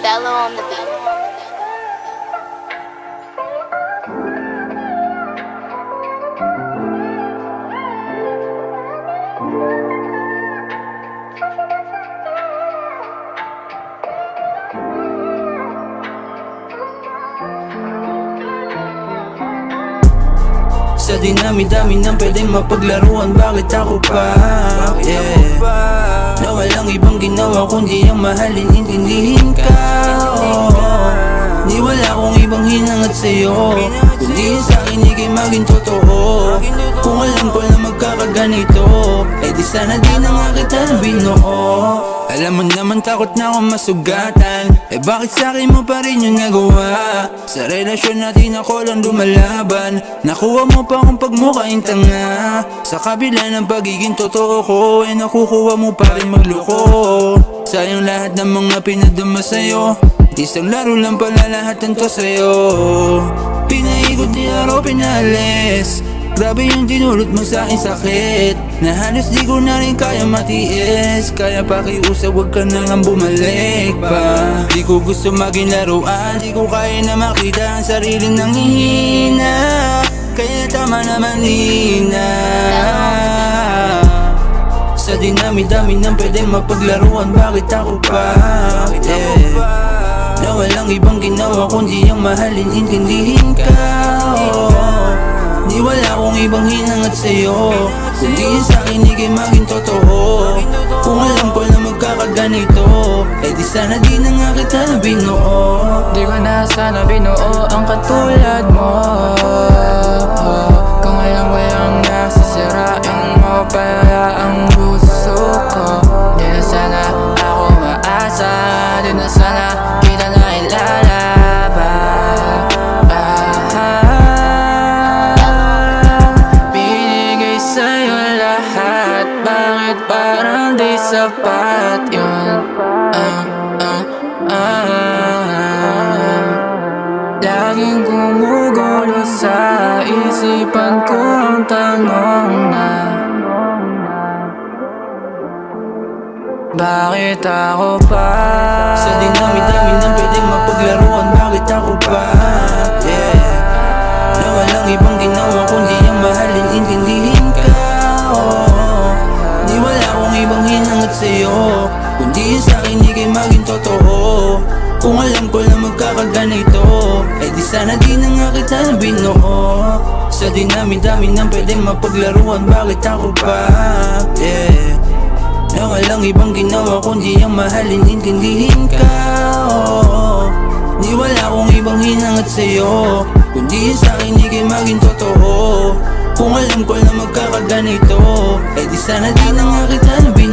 Bello on the beat. Sa dinami-dami ng pwedeng mapaglaruan, bakit ako pa? Na walang ibang ginawa kundi ang mahalin, intindihin ka. Di wala akong ibang hinangat sa'yo, kundi yung sa'kin ika'y maging totoo. Kung alam ko na magkakaganito, eh di sana di na nga kita binuo. Alam mo naman takot na akong masugatan, eh bakit sa'kin mo pa rin yung nagawa? Sa relasyon natin ako lang lumalaban, nakuha mo pa akong pagmukhaing tanga. Sa kabila ng pagiging totoo ko, eh nakukuha mo pa rin magloko. Sayang lahat ng mga pinadama sa'yo, isang laro lang pala lahat ng to sa'yo. Pinaikot ni araw pinalis, grabe yung dinulot mo sa'king sakit, na halos di ko na rin kaya matiis. Kaya pakiusap wag ka na lang bumalik pa. Di ko gusto maging laruan, di ko kaya na makita ang sariling nanghihina. Kaya tama naman na sa dinami-dami ng pwedeng mapaglaruan, bakit ako pa? Na walang ibang ginawa kundi ang mahalin, intindihin ka. Di wala akong ibang hinangat sa'yo, kundi yung sa'kin ika'y maging totoo. Kung alam ko na magkakaganito, eh di sana di na nga kita binuo. Di ko na sana binuo ang katulad mo. Kung alam ko yung nasisirain mo pala ang puso ko. Di na sana ako maasa, di na sana kita na ilalaban. Binigay sa'yo lahat, bakit parang di sapat yun? Laging gumugulo sa isipan ko ang tanong na bakit ako pa? Sa dinami-dami ng pwedeng mapaglaruan, bakit ako pa? Na walang ibang ginawa kundi ang mahalin, intindihin ka. Di wala akong ibang hinangat sa'yo, kundi yung sa'kin ika'y maging totoo. Kung alam ko na magkakaganito, eh di sana di na nga kita binuo. Sa dinami-dami ng pwedeng mapaglaruan, bakit ako pa? Na walang ibang ginawa kundi ang mahalin, intindihin ka. Di wala akong ibang hinangat sa'yo, kundi yung sa'kin ika'y maging totoo. Kung alam ko na magkakaganito, eh di sana di na nga kita binuo.